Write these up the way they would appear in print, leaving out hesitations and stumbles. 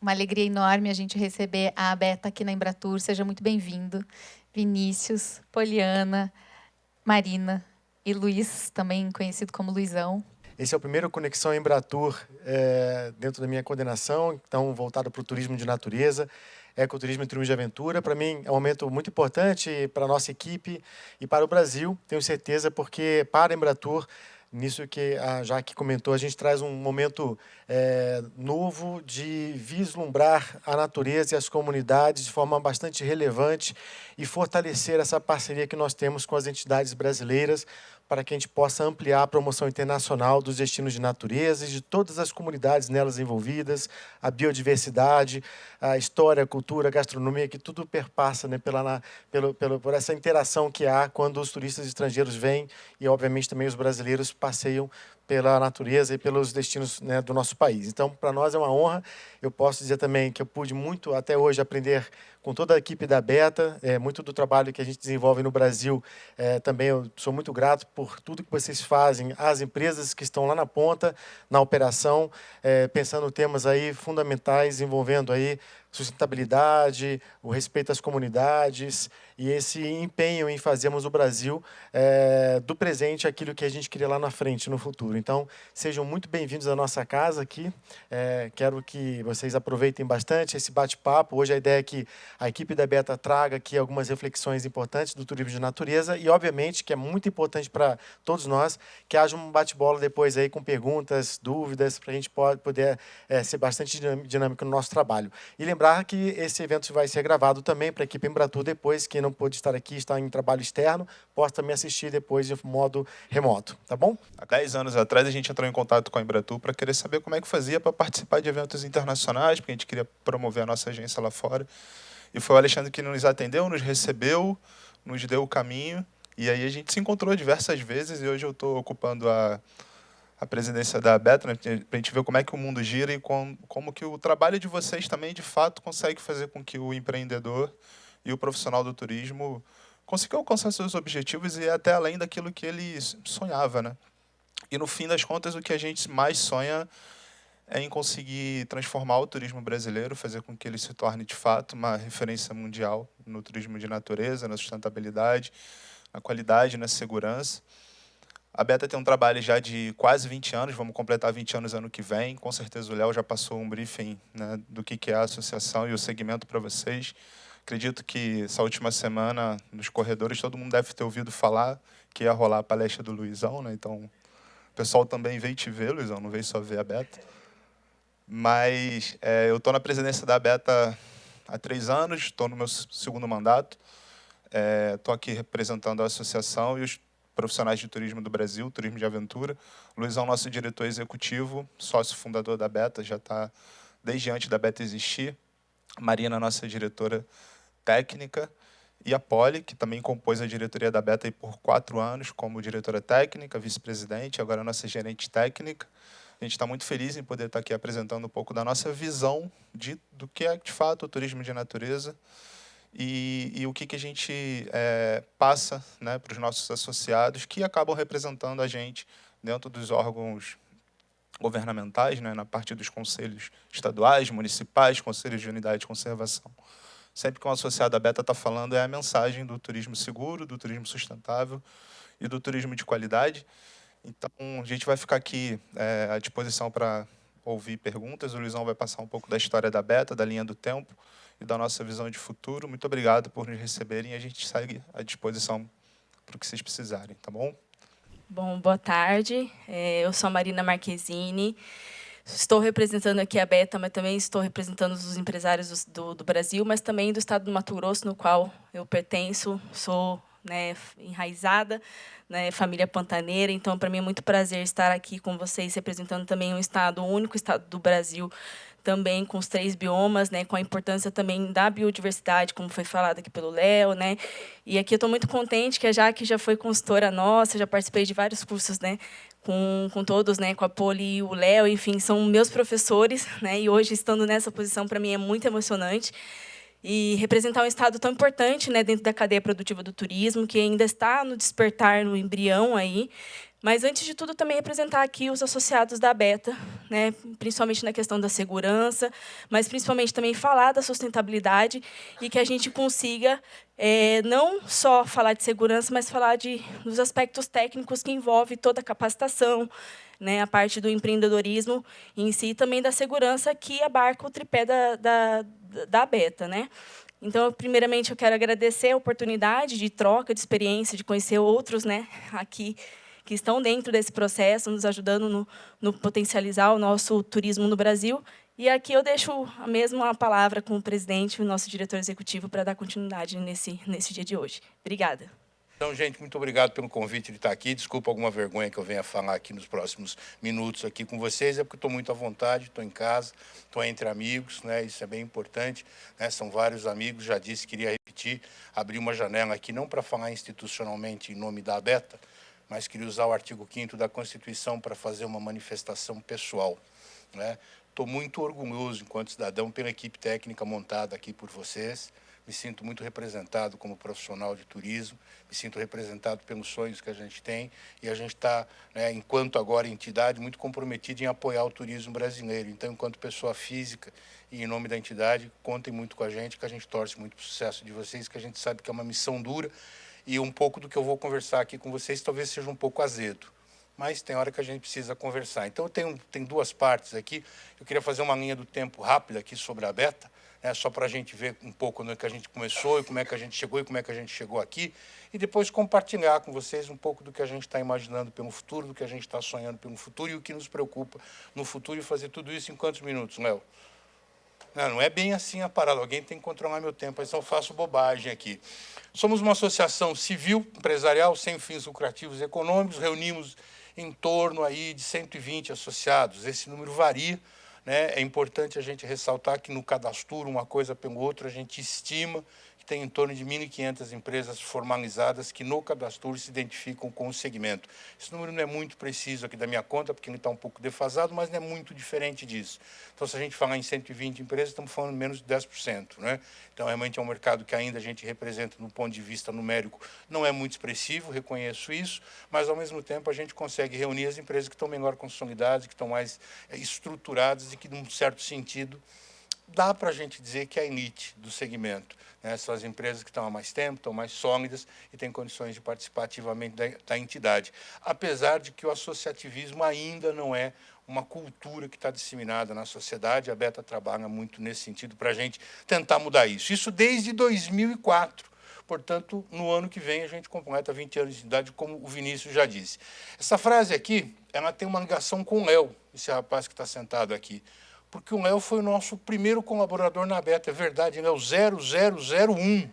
Uma alegria enorme a gente receber a Beta aqui na Embratur. Seja muito bem-vindo. Vinícius, Poliana, Marina e Luiz, também conhecido como Luizão. Esse é o primeiro Conexão Embratur dentro da minha coordenação, então voltado para o turismo de natureza, ecoturismo e turismo de aventura. Para mim é um momento muito importante para a nossa equipe e para o Brasil, tenho certeza, porque para a Embratur, nisso que a Jaque comentou, a gente traz um momento novo de vislumbrar a natureza e as comunidades de forma bastante relevante e fortalecer essa parceria que nós temos com as entidades brasileiras para que a gente possa ampliar a promoção internacional dos destinos de natureza e de todas as comunidades nelas envolvidas, a biodiversidade, a história, a cultura, a gastronomia, que tudo perpassa, né, por essa interação que há quando os turistas estrangeiros vêm e, obviamente, também os brasileiros passeiam pela natureza e pelos destinos, né, do nosso país. Então, para nós é uma honra. Eu posso dizer também que eu pude muito, até hoje, aprender com toda a equipe da Beta, muito do trabalho que a gente desenvolve no Brasil. Também eu sou muito grato por tudo que vocês fazem, as empresas que estão lá na ponta, na operação, pensando temas aí fundamentais, envolvendo aí sustentabilidade, o respeito às comunidades e esse empenho em fazermos o Brasil do presente aquilo que a gente queria lá na frente, no futuro. Então, sejam muito bem-vindos à nossa casa aqui. Quero que vocês aproveitem bastante esse bate-papo. Hoje a ideia é que a equipe da Beta traga aqui algumas reflexões importantes do turismo de natureza e, obviamente, que é muito importante para todos nós, que haja um bate-bola depois aí com perguntas, dúvidas, para a gente poder ser bastante dinâmico no nosso trabalho. E lembrar que esse evento vai ser gravado também para a equipe Embratur depois, quem não pôde estar aqui, está em trabalho externo, possa também assistir depois de modo remoto, tá bom? Há 10 anos atrás, a gente entrou em contato com a Embratur para querer saber como é que fazia para participar de eventos internacionais, porque a gente queria promover a nossa agência lá fora. E foi o Alexandre que nos atendeu, nos recebeu, nos deu o caminho. E aí a gente se encontrou diversas vezes e hoje eu estou ocupando a presidência da Beta, né, para a gente ver como é que o mundo gira e como que o trabalho de vocês também, de fato, consegue fazer com que o empreendedor e o profissional do turismo consigam alcançar seus objetivos e ir até além daquilo que ele sonhava, né? E, no fim das contas, o que a gente mais sonha é em conseguir transformar o turismo brasileiro, fazer com que ele se torne, de fato, uma referência mundial no turismo de natureza, na sustentabilidade, na qualidade, na segurança. A Beta tem um trabalho já de quase 20 anos, vamos completar 20 anos ano que vem. Com certeza o Léo já passou um briefing, né, do que é a associação e o segmento para vocês. Acredito que essa última semana, nos corredores, todo mundo deve ter ouvido falar que ia rolar a palestra do Luizão, né? Então, o pessoal também veio te ver, Luizão, não veio só ver a Beta. Mas eu estou na presidência da Beta há 3 anos, estou no meu segundo mandato. Estou aqui representando a associação e os profissionais de turismo do Brasil, turismo de aventura. O Luizão, nosso diretor executivo, sócio fundador da Beta, já está desde antes da Beta existir. A Marina, nossa diretora técnica. E a Poli, que também compôs a diretoria da Beta aí por 4 anos como diretora técnica, vice-presidente, agora nossa gerente técnica. A gente está muito feliz em poder estar aqui apresentando um pouco da nossa visão do que é, de fato, o turismo de natureza e o que a gente passa, né, para os nossos associados, que acabam representando a gente dentro dos órgãos governamentais, né, na parte dos conselhos estaduais, municipais, conselhos de unidade de conservação. Sempre que um associado da Beta está falando, é a mensagem do turismo seguro, do turismo sustentável e do turismo de qualidade. Então, a gente vai ficar aqui à disposição para ouvir perguntas. O Luizão vai passar um pouco da história da Beta, da linha do tempo e da nossa visão de futuro. Muito obrigado por nos receberem e a gente segue à disposição para o que vocês precisarem, tá bom? Bom, boa tarde. Eu sou a Marina Marquezini. Estou representando aqui a Beta, mas também estou representando os empresários do Brasil, mas também do estado do Mato Grosso, no qual eu pertenço. Sou, né, enraizada, né, família pantaneira. Então, para mim é muito prazer estar aqui com vocês, representando também um estado, o único estado do Brasil, também com os 3 biomas, né, com a importância também da biodiversidade, como foi falado aqui pelo Léo, né. E aqui eu estou muito contente que a Jaque já foi consultora nossa, já participei de vários cursos, né, com todos, né, com a Poli e o Léo, enfim, são meus professores, né, e hoje, estando nessa posição, para mim é muito emocionante. E representar um estado tão importante, né, dentro da cadeia produtiva do turismo, que ainda está no despertar, no embrião aí, Mas, antes de tudo, também representar aqui os associados da Beta, né, principalmente na questão da segurança, mas principalmente também falar da sustentabilidade e que a gente consiga não só falar de segurança, mas falar dos aspectos técnicos que envolvem toda a capacitação, né, a parte do empreendedorismo em si, e também da segurança que abarca o tripé da Beta, né? Então, primeiramente, eu quero agradecer a oportunidade de troca, de experiência, de conhecer outros, né, aqui que estão dentro desse processo, nos ajudando no potencializar o nosso turismo no Brasil. E aqui eu deixo a mesma palavra com o presidente, o nosso diretor executivo, para dar continuidade nesse dia de hoje. Obrigada. Então, gente, muito obrigado pelo convite de estar aqui. Desculpa alguma vergonha que eu venha falar aqui nos próximos minutos aqui com vocês, é porque estou muito à vontade, estou em casa, estou entre amigos, né? Isso é bem importante, né? São vários amigos, já disse, queria repetir, abrir uma janela aqui, não para falar institucionalmente em nome da Beta, mas queria usar o artigo 5º da Constituição para fazer uma manifestação pessoal, né? Estou muito orgulhoso, enquanto cidadão, pela equipe técnica montada aqui por vocês. Me sinto muito representado como profissional de turismo, me sinto representado pelos sonhos que a gente tem, e a gente está, né, enquanto agora entidade, muito comprometido em apoiar o turismo brasileiro. Então, enquanto pessoa física e em nome da entidade, contem muito com a gente, que a gente torce muito para o sucesso de vocês, que a gente sabe que é uma missão dura, e um pouco do que eu vou conversar aqui com vocês talvez seja um pouco azedo, mas tem hora que a gente precisa conversar. Então, tem duas partes aqui. Eu queria fazer uma linha do tempo rápida aqui sobre a Beta, né, só para a gente ver um pouco no que a gente começou e como é que a gente chegou e como é que a gente chegou aqui, e depois compartilhar com vocês um pouco do que a gente está imaginando pelo futuro, do que a gente está sonhando pelo futuro e o que nos preocupa no futuro, e fazer tudo isso em quantos minutos, Léo? Não é bem assim a parada. Alguém tem que controlar meu tempo, aí só faço bobagem aqui. Somos uma associação civil, empresarial, sem fins lucrativos econômicos, reunimos em torno aí de 120 associados. Esse número varia, né? É importante a gente ressaltar que no cadastro, uma coisa pelo outro, a gente estima que tem em torno de 1.500 empresas formalizadas que no cadastro se identificam com o segmento. Esse número não é muito preciso aqui da minha conta, porque ele está um pouco defasado, mas não é muito diferente disso. Então, se a gente falar em 120 empresas, estamos falando menos de 10%, né? Então, realmente é um mercado que ainda a gente representa, no ponto de vista numérico, não é muito expressivo, reconheço isso, mas, ao mesmo tempo, a gente consegue reunir as empresas que estão melhor consolidadas, que estão mais estruturadas e que, num certo sentido, dá para a gente dizer que é a elite do segmento, né? São as empresas que estão há mais tempo, estão mais sólidas e têm condições de participar ativamente da entidade. Apesar de que o associativismo ainda não é uma cultura que está disseminada na sociedade, a Beta trabalha muito nesse sentido para a gente tentar mudar isso. Isso desde 2004. Portanto, no ano que vem, a gente completa 20 anos de idade, como o Vinícius já disse. Essa frase aqui, ela tem uma ligação com o Léo, esse rapaz que está sentado aqui, porque o Léo foi o nosso primeiro colaborador na Beta, é verdade, Léo, 0001.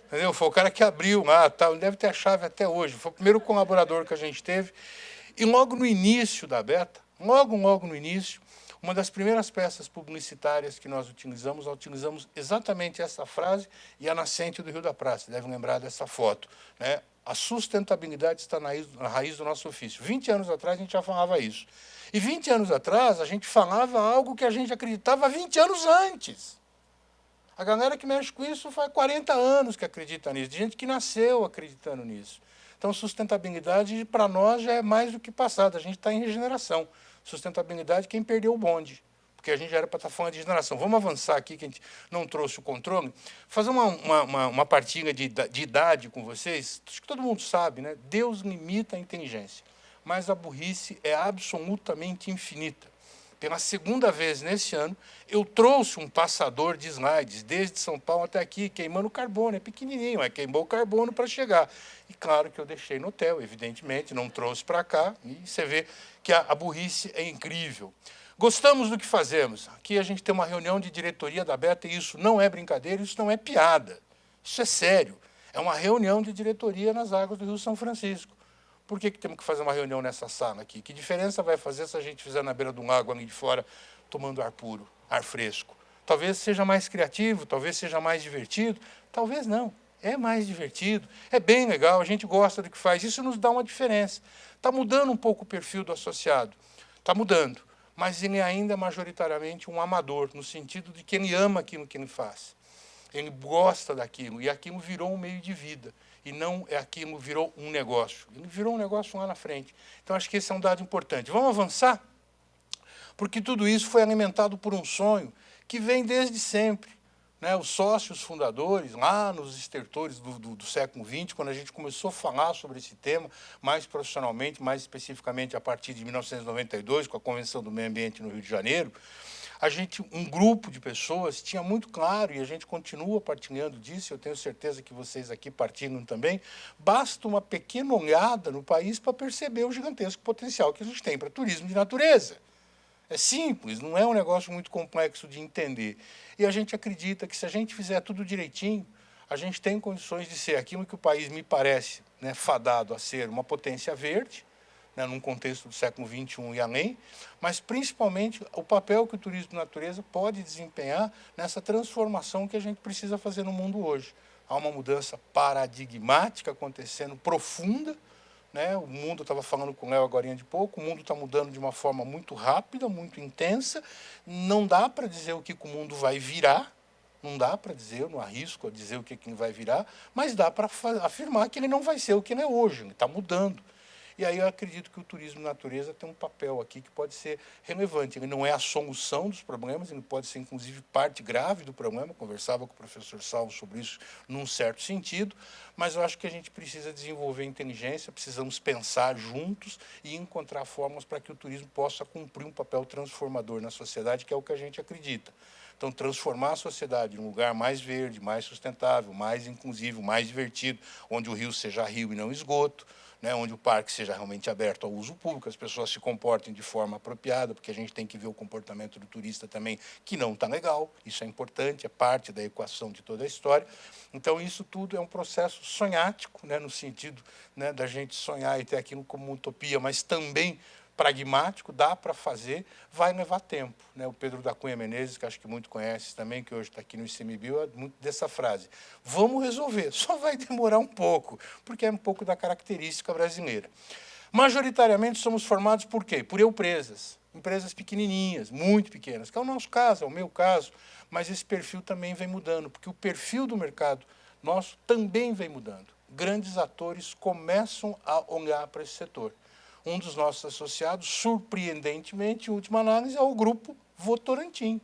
Entendeu? Foi o cara que abriu lá, tá? Ele deve ter a chave até hoje. Foi o primeiro colaborador que a gente teve. E logo no início da Beta, logo no início, uma das primeiras peças publicitárias que nós utilizamos exatamente essa frase e a nascente do Rio da Prata. Devem lembrar dessa foto, né? A sustentabilidade está na raiz do nosso ofício. 20 anos atrás, a gente já falava isso. E 20 anos atrás, a gente falava algo que a gente acreditava 20 anos antes. A galera que mexe com isso faz 40 anos que acredita nisso, de gente que nasceu acreditando nisso. Então, sustentabilidade, para nós, já é mais do que passado. A gente está em regeneração. Sustentabilidade, quem perdeu o bonde. Porque a gente já era para estar falando de regeneração. Vamos avançar aqui, que a gente não trouxe o controle. Fazer uma partilha de idade com vocês. Acho que todo mundo sabe, né? Deus limita a inteligência, mas a burrice é absolutamente infinita. Pela segunda vez nesse ano, eu trouxe um passador de slides, desde São Paulo até aqui, queimando carbono. É pequenininho, mas queimou o carbono para chegar. E claro que eu deixei no hotel, evidentemente, não trouxe para cá. E você vê que a burrice é incrível. Gostamos do que fazemos. Aqui a gente tem uma reunião de diretoria da Beta, e isso não é brincadeira, isso não é piada. Isso é sério. É uma reunião de diretoria nas águas do Rio São Francisco. Por que temos que fazer uma reunião nessa sala aqui? Que diferença vai fazer se a gente fizer na beira de um lago ali de fora, tomando ar puro, ar fresco? Talvez seja mais criativo, talvez seja mais divertido, talvez não. É mais divertido, é bem legal, a gente gosta do que faz, isso nos dá uma diferença. Está mudando um pouco o perfil do associado, está mudando, mas ele ainda é majoritariamente um amador, no sentido de que ele ama aquilo que ele faz. Ele gosta daquilo, e aquilo virou um meio de vida. e não é aquilo virou um negócio. Ele virou um negócio lá na frente. Então, acho que esse é um dado importante. Vamos avançar? Porque tudo isso foi alimentado por um sonho que vem desde sempre. Né? Os sócios fundadores, lá nos estertores do século XX, quando a gente começou a falar sobre esse tema, mais profissionalmente, mais especificamente a partir de 1992, com a Convenção do Meio Ambiente no Rio de Janeiro, um grupo de pessoas tinha muito claro, e a gente continua partilhando disso, eu tenho certeza que vocês aqui partilham também, basta uma pequena olhada no país para perceber o gigantesco potencial que a gente tem para turismo de natureza. É simples, não é um negócio muito complexo de entender. E a gente acredita que se a gente fizer tudo direitinho, a gente tem condições de ser aquilo que o país me parece, né, fadado a ser uma potência verde, né, num contexto do século XXI e além, mas principalmente o papel que o turismo de natureza pode desempenhar nessa transformação que a gente precisa fazer no mundo hoje. Há uma mudança paradigmática acontecendo, profunda, né? O mundo, eu estava falando com o Léo agora de pouco, o mundo está mudando de uma forma muito rápida, muito intensa, não dá para dizer o que o mundo vai virar, não dá para dizer, eu não arrisco a dizer o que ele vai virar, mas dá para afirmar que ele não vai ser o que ele é hoje, ele está mudando. E aí eu acredito que o turismo de natureza tem um papel aqui que pode ser relevante. Ele não é a solução dos problemas, ele pode ser, inclusive, parte grave do problema. Conversava com o professor Salvo sobre isso num certo sentido, mas eu acho que a gente precisa desenvolver inteligência, precisamos pensar juntos e encontrar formas para que o turismo possa cumprir um papel transformador na sociedade, que é o que a gente acredita. Então, transformar a sociedade em um lugar mais verde, mais sustentável, mais inclusivo, mais divertido, onde o rio seja rio e não esgoto, né, onde o parque seja realmente aberto ao uso público, as pessoas se comportem de forma apropriada, porque a gente tem que ver o comportamento do turista também, que não está legal, isso é importante, é parte da equação de toda a história. Então, isso tudo é um processo sonhático, né, no sentido, né, da gente sonhar e ter aquilo como utopia, mas também pragmático, dá para fazer, vai levar tempo. Né? O Pedro da Cunha Menezes, que acho que muito conhece também, que hoje está aqui no ICMBio, é muito dessa frase. Vamos resolver, só vai demorar um pouco, porque é um pouco da característica brasileira. Majoritariamente somos formados por quê? Por empresas pequenininhas, muito pequenas, que é o nosso caso, é o meu caso, mas esse perfil também vem mudando, porque o perfil do mercado nosso também vem mudando. Grandes atores começam a olhar para esse setor. Um dos nossos associados, surpreendentemente, em última análise, é o Grupo Votorantim,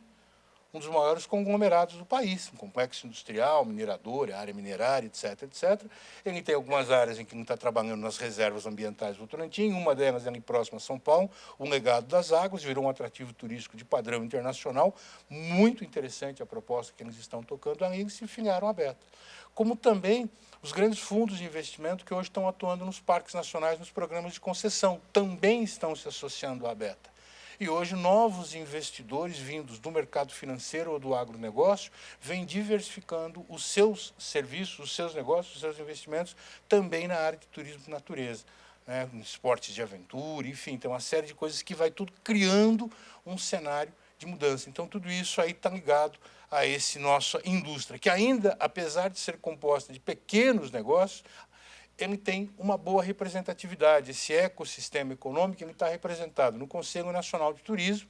um dos maiores conglomerados do país, um complexo industrial, minerador, área minerária, etc., etc. Ele tem algumas áreas em que não está trabalhando nas reservas ambientais do Votorantim, uma delas é ali próxima a São Paulo, o Legado das Águas, virou um atrativo turístico de padrão internacional, muito interessante a proposta que eles estão tocando ali, eles se filiaram à Beta. Como também os grandes fundos de investimento que hoje estão atuando nos parques nacionais, nos programas de concessão, também estão se associando à Beta. E hoje novos investidores vindos do mercado financeiro ou do agronegócio vêm diversificando os seus serviços, os seus negócios, os seus investimentos também na área de turismo de natureza, né, esportes de aventura, enfim, tem uma série de coisas que vai tudo criando um cenário de mudança. Então, tudo isso aí está ligado a essa nossa indústria, que ainda, apesar de ser composta de pequenos negócios, ele tem uma boa representatividade. Esse ecossistema econômico ele está representado no Conselho Nacional de Turismo.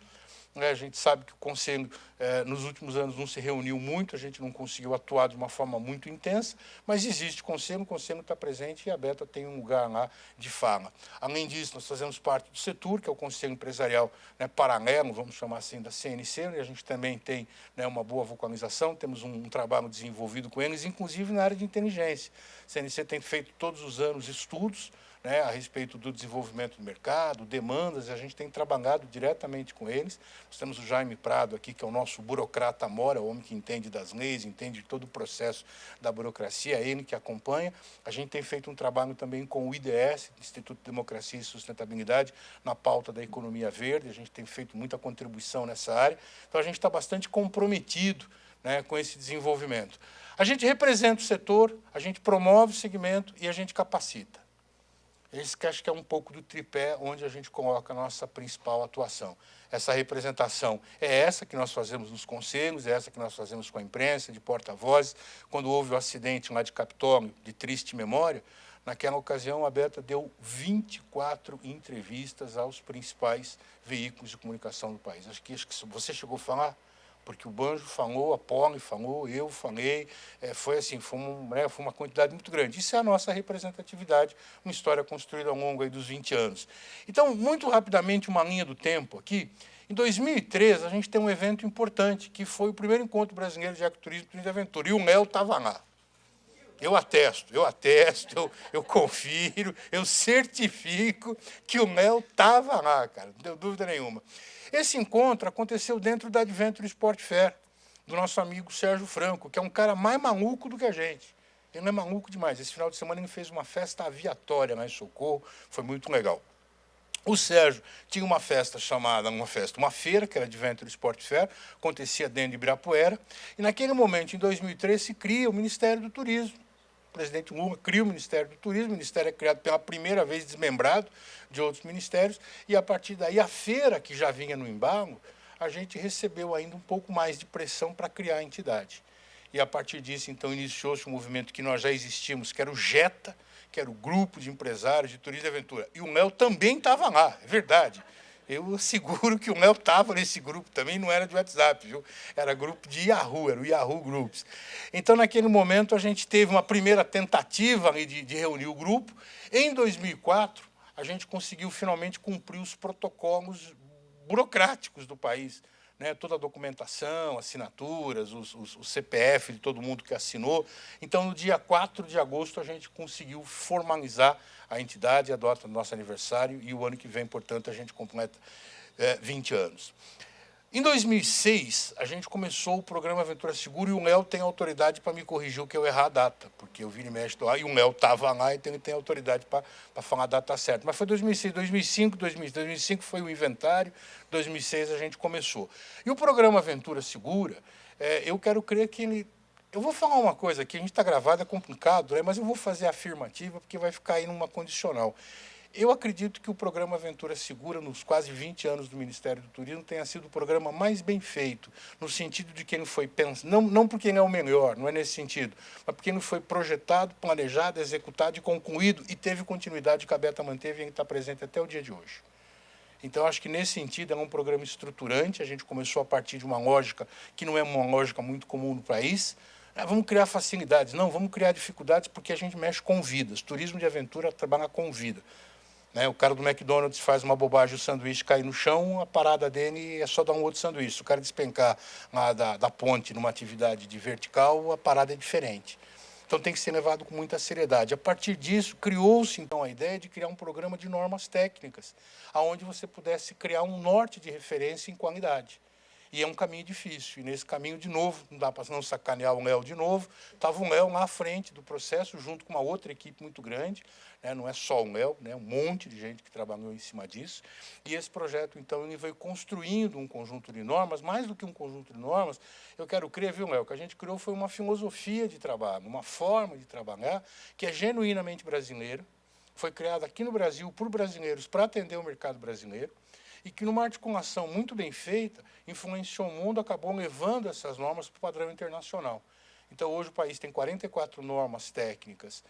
A gente sabe que o Conselho, nos últimos anos, não se reuniu muito, a gente não conseguiu atuar de uma forma muito intensa, mas existe o Conselho está presente e a Beta tem um lugar lá de fala. Além disso, nós fazemos parte do Setur, que é o Conselho Empresarial, né, paralelo, vamos chamar assim, da CNC, e a gente também tem, né, uma boa vocalização, temos um trabalho desenvolvido com eles, inclusive na área de inteligência. A CNC tem feito todos os anos estudos, né, a respeito do desenvolvimento do mercado, demandas, e a gente tem trabalhado diretamente com eles. Nós temos o Jaime Prado aqui, que é o nosso burocrata mora, o homem que entende das leis, entende todo o processo da burocracia, é ele que acompanha. A gente tem feito um trabalho também com o IDS, Instituto de Democracia e Sustentabilidade, na pauta da economia verde, a gente tem feito muita contribuição nessa área, então a gente está bastante comprometido, né, com esse desenvolvimento. A gente representa o setor, a gente promove o segmento e a gente capacita. Esse que acho que é um pouco do tripé onde a gente coloca a nossa principal atuação. Essa representação é essa que nós fazemos nos conselhos, é essa que nós fazemos com a imprensa, de porta-vozes. Quando houve o acidente lá de Capitólio, de triste memória, naquela ocasião a Beta deu 24 entrevistas aos principais veículos de comunicação do país. Acho que você chegou a falar porque o Banjo falou, a Poli falou, eu falei, foi assim, foi uma quantidade muito grande. Isso é a nossa representatividade, uma história construída ao longo aí dos 20 anos. Então, muito rapidamente, uma linha do tempo aqui. Em 2003, a gente tem um evento importante, que foi o primeiro encontro brasileiro de ecoturismo e aventura, e o Léo estava lá. Eu atesto, eu confiro, eu certifico que o Léo estava lá, cara, não deu dúvida nenhuma. Esse encontro aconteceu dentro da Adventure Sport Fair, do nosso amigo Sérgio Franco, que é um cara mais maluco do que a gente. Ele é maluco demais. Esse final de semana ele fez uma festa aviatória lá em Socorro, foi muito legal. O Sérgio tinha uma festa chamada, uma feira, que era a Adventure Sport Fair, acontecia dentro de Ibirapuera, e naquele momento, em 2003, se cria o Ministério do Turismo. O presidente Lula cria o Ministério do Turismo, o Ministério é criado pela primeira vez desmembrado de outros ministérios, e a partir daí a feira, que já vinha no embalo, a gente recebeu ainda um pouco mais de pressão para criar a entidade. E a partir disso, então, iniciou-se um movimento que nós já existíamos, que era o JETA, que era o Grupo de Empresários de Turismo e Aventura. E o Léo também estava lá, é verdade. Eu asseguro que o Léo estava nesse grupo também, não era de WhatsApp, viu? Era grupo de Yahoo, era o Yahoo Groups. Então, naquele momento, a gente teve uma primeira tentativa ali de reunir o grupo. Em 2004, a gente conseguiu finalmente cumprir os protocolos burocráticos do país, né? Toda a documentação, assinaturas, o CPF de todo mundo que assinou. Então, no dia 4 de agosto, a gente conseguiu formalizar a entidade, a data do nosso aniversário, e o ano que vem, portanto, a gente completa 20 anos. Em 2006, a gente começou o programa Aventura Segura, e o Léo tem autoridade para me corrigir o que eu errar a data, porque eu vira e mexe lá, e o Léo estava lá, então ele tem autoridade para falar a data certa. Mas foi 2006, 2005, 2005 foi o inventário, 2006 a gente começou. E o programa Aventura Segura, eu quero crer que ele... Eu vou falar uma coisa aqui, a gente está gravado, é complicado, né? Mas eu vou fazer a afirmativa, porque vai ficar aí numa condicional. Eu acredito que o programa Aventura Segura, nos quase 20 anos do Ministério do Turismo, tenha sido o programa mais bem feito, no sentido de que ele foi pensado, não porque ele é o melhor, não é nesse sentido, mas porque ele foi projetado, planejado, executado e concluído, e teve continuidade que a Beta manteve e ele está presente até o dia de hoje. Então, acho que, nesse sentido, é um programa estruturante. A gente começou a partir de uma lógica que não é uma lógica muito comum no país. Vamos criar facilidades. Não, vamos criar dificuldades, porque a gente mexe com vidas. Turismo de aventura trabalha com vida. Né? O cara do McDonald's faz uma bobagem, o sanduíche cai no chão, a parada dele é só dar um outro sanduíche. Se o cara despencar lá da ponte numa atividade de vertical, a parada é diferente. Então, tem que ser levado com muita seriedade. A partir disso, criou-se, então, a ideia de criar um programa de normas técnicas, onde você pudesse criar um norte de referência em qualidade. E é um caminho difícil. E, nesse caminho, de novo, não dá para não sacanear o Léo de novo, estava o Léo lá à frente do processo, junto com uma outra equipe muito grande, né? Não é só o Léo, né? Um monte de gente que trabalhou em cima disso. E esse projeto, então, ele veio construindo um conjunto de normas. Mais do que um conjunto de normas, eu quero crer, viu, Léo, que a gente criou foi uma filosofia de trabalho, uma forma de trabalhar que é genuinamente brasileira, foi criada aqui no Brasil por brasileiros para atender o mercado brasileiro, e que, numa articulação muito bem feita, influenciou o mundo, acabou levando essas normas para o padrão internacional. Então, hoje o país tem 44 normas técnicas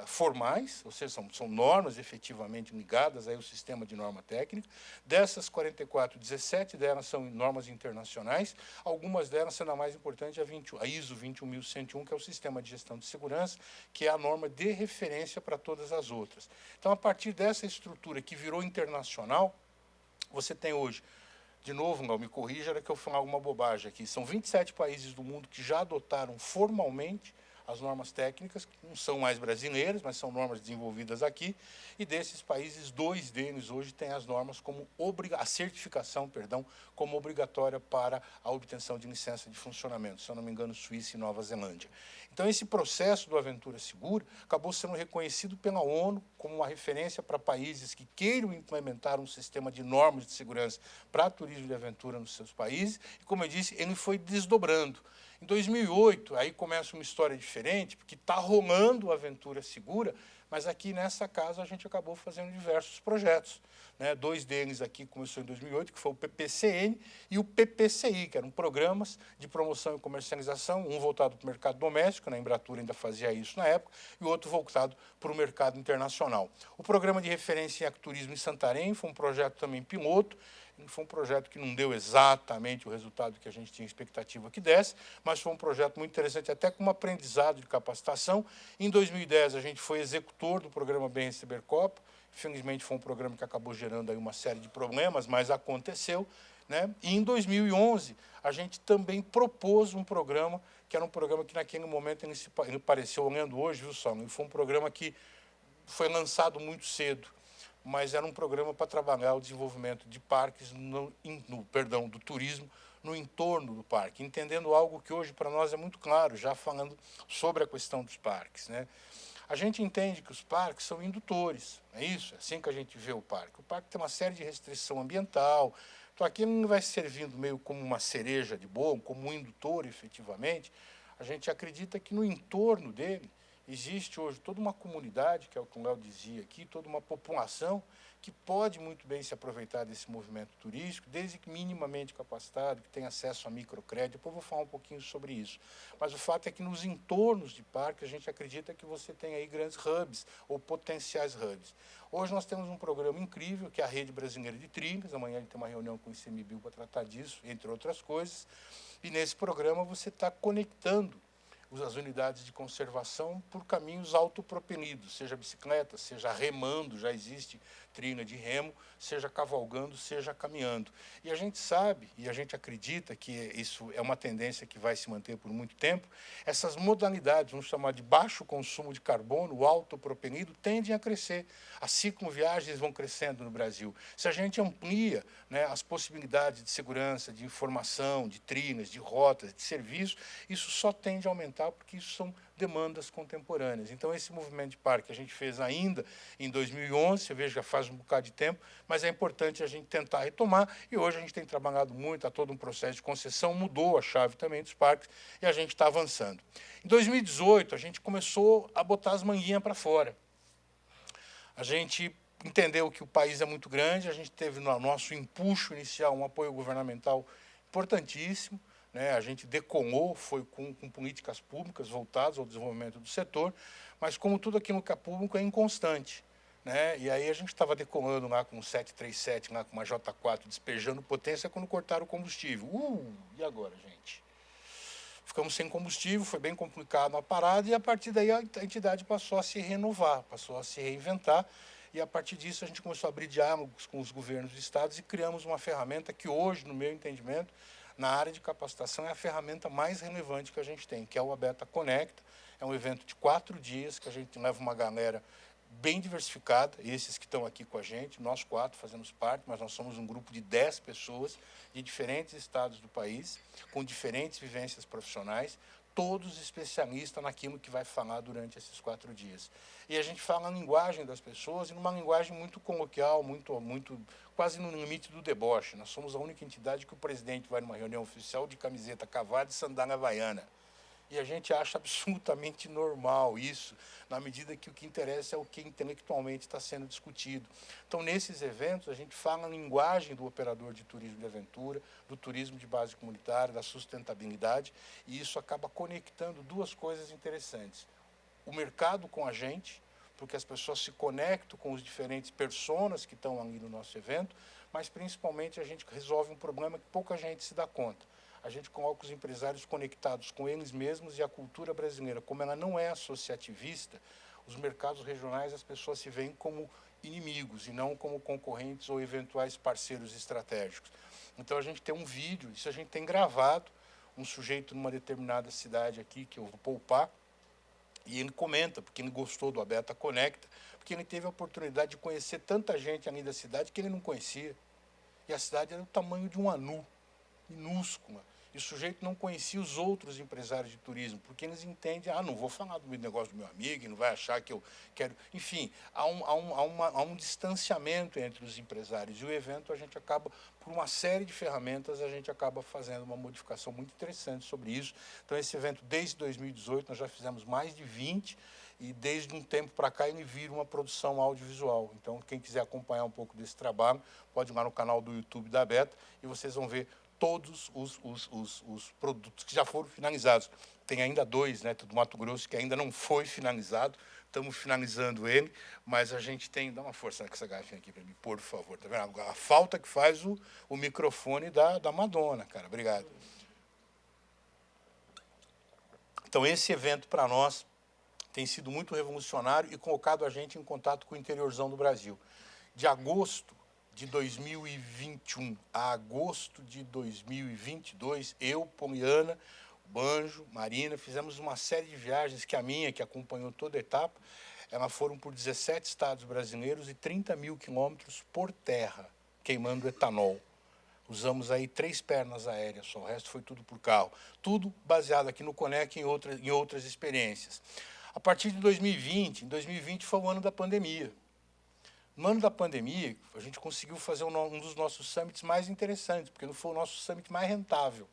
formais, ou seja, são normas efetivamente ligadas aí ao sistema de norma técnica. Dessas 44, 17 delas são normas internacionais, algumas delas, sendo a mais importante, a ISO 21101, que é o Sistema de Gestão de Segurança, que é a norma de referência para todas as outras. Então, a partir dessa estrutura que virou internacional, você tem hoje, de novo, não me corrija, era que eu falar alguma bobagem aqui, são 27 países do mundo que já adotaram formalmente as normas técnicas, que não são mais brasileiras, mas são normas desenvolvidas aqui, e desses países, 2 deles hoje têm as normas como a certificação, perdão, como obrigatória para a obtenção de licença de funcionamento, se eu não me engano, Suíça e Nova Zelândia. Então, esse processo do Aventura Segura acabou sendo reconhecido pela ONU como uma referência para países que queiram implementar um sistema de normas de segurança para turismo de aventura nos seus países, e, como eu disse, ele foi desdobrando. Em 2008, aí começa uma história diferente, porque está rolando a Aventura Segura, mas aqui nessa casa a gente acabou fazendo diversos projetos. né? 2 deles aqui começou em 2008, que foi o PPCN e o PPCI, que eram programas de promoção e comercialização, um voltado para o mercado doméstico, né? A Embratur ainda fazia isso na época, e o outro voltado para o mercado internacional. O programa de referência em ecoturismo em Santarém foi um projeto também piloto, foi um projeto que não deu exatamente o resultado que a gente tinha expectativa que desse, mas foi um projeto muito interessante, até como aprendizado de capacitação. Em 2010, a gente foi executor do programa Bem Receber Copa. Infelizmente, foi um programa que acabou gerando aí uma série de problemas, mas aconteceu, né? E em 2011, a gente também propôs um programa, que era um programa que naquele momento ele pareceu, olhando hoje, viu, Só? Foi um programa que foi lançado muito cedo, mas era um programa para trabalhar o desenvolvimento de parques, do turismo, no entorno do parque, entendendo algo que hoje para nós é muito claro, já falando sobre a questão dos parques, né? A gente entende que os parques são indutores, é isso? É assim que a gente vê o parque. O parque tem uma série de restrição ambiental, então aqui ele não vai servindo meio como uma cereja de bolo, como um indutor, efetivamente. A gente acredita que no entorno dele existe hoje toda uma comunidade, que é o que o Léo dizia aqui, toda uma população que pode muito bem se aproveitar desse movimento turístico, desde que minimamente capacitado, que tenha acesso a microcrédito. Depois eu vou falar um pouquinho sobre isso. Mas o fato é que nos entornos de parque, a gente acredita que você tem aí grandes hubs, ou potenciais hubs. Hoje nós temos um programa incrível, que é a Rede Brasileira de Trilhas. Amanhã a gente tem uma reunião com o ICMBio para tratar disso, entre outras coisas. E nesse programa você está conectando as unidades de conservação por caminhos autopropelidos, seja bicicleta, seja remando, já existe trilha de remo, seja cavalgando, seja caminhando. E a gente sabe, e a gente acredita que isso é uma tendência que vai se manter por muito tempo, essas modalidades, vamos chamar de baixo consumo de carbono, autopropelido, tendem a crescer. As cicloviagens vão crescendo no Brasil. Se a gente amplia, né, as possibilidades de segurança, de informação, de trilhas, de rotas, de serviço, isso só tende a aumentar porque isso são demandas contemporâneas. Então, esse movimento de parque que a gente fez ainda em 2011, você veja, já faz um bocado de tempo, mas é importante a gente tentar retomar, e hoje a gente tem trabalhado muito, há todo um processo de concessão, mudou a chave também dos parques, e a gente está avançando. Em 2018, a gente começou a botar as manguinhas para fora. A gente entendeu que o país é muito grande, a gente teve no nosso empuxo inicial um apoio governamental importantíssimo, né? A gente decolou, foi com políticas públicas voltadas ao desenvolvimento do setor, mas como tudo aquilo que é público é inconstante, né? E aí a gente estava decolando lá com o 737, lá com uma J4, despejando potência quando cortaram o combustível. E agora, gente? Ficamos sem combustível, foi bem complicado a parada, e a partir daí a entidade passou a se renovar, passou a se reinventar, e a partir disso a gente começou a abrir diálogos com os governos dos estados e criamos uma ferramenta que hoje, no meu entendimento, na área de capacitação, é a ferramenta mais relevante que a gente tem, que é o Abeta Conecta. É um evento de 4 dias, que a gente leva uma galera bem diversificada, esses que estão aqui com a gente, nós 4 fazemos parte, mas nós somos um grupo de 10 pessoas de diferentes estados do país, com diferentes vivências profissionais, todos especialistas naquilo que vai falar durante esses 4 dias. E a gente fala a linguagem das pessoas, e numa linguagem muito coloquial, muito quase no limite do deboche. Nós somos a única entidade que o presidente vai numa reunião oficial de camiseta cavada e sandália havaiana. E a gente acha absolutamente normal isso, na medida que o que interessa é o que intelectualmente está sendo discutido. Então, nesses eventos, a gente fala a linguagem do operador de turismo de aventura, do turismo de base comunitária, da sustentabilidade, e isso acaba conectando 2 coisas interessantes. O mercado com a gente, porque as pessoas se conectam com os diferentes personas que estão ali no nosso evento, mas principalmente a gente resolve um problema que pouca gente se dá conta. A gente coloca os empresários conectados com eles mesmos, e a cultura brasileira, como ela não é associativista, os mercados regionais, as pessoas se veem como inimigos e não como concorrentes ou eventuais parceiros estratégicos. Então a gente tem um vídeo, isso a gente tem gravado, um sujeito numa determinada cidade aqui, que eu vou poupar, e ele comenta, porque ele gostou do Abeta Conecta, porque ele teve a oportunidade de conhecer tanta gente ali da cidade que ele não conhecia. E a cidade era do tamanho de um anu, minúscula. E o sujeito não conhecia os outros empresários de turismo, porque eles entendem, não vou falar do negócio do meu amigo, ele vai achar que eu quero... Enfim, há um distanciamento entre os empresários. E o evento, a gente acaba, por uma série de ferramentas, a gente acaba fazendo uma modificação muito interessante sobre isso. Então, esse evento, desde 2018, nós já fizemos mais de 20, e desde um tempo para cá ele vira uma produção audiovisual. Então, quem quiser acompanhar um pouco desse trabalho, pode ir lá no canal do YouTube da Beta e vocês vão ver todos os produtos que já foram finalizados. Tem ainda 2, né, do Mato Grosso, que ainda não foi finalizado. Estamos finalizando ele, mas a gente tem... Dá uma força com essa garrafinha aqui para mim, por favor. Tá vendo? A falta que faz o microfone da Madonna, cara. Obrigado. Então, esse evento, para nós, tem sido muito revolucionário e colocado a gente em contato com o interiorzão do Brasil. De agosto de 2021 a agosto de 2022, eu, Poliana, Banjo, Marina, fizemos uma série de viagens que a minha, que acompanhou toda a etapa, elas foram por 17 estados brasileiros e 30 mil quilômetros por terra, queimando etanol. Usamos aí 3 pernas aéreas só, o resto foi tudo por carro. Tudo baseado aqui no Conec e em outras experiências. A partir de 2020, em 2020 foi o ano da pandemia. No ano da pandemia, a gente conseguiu fazer um dos nossos summits mais interessantes, porque não foi o nosso summit mais rentável.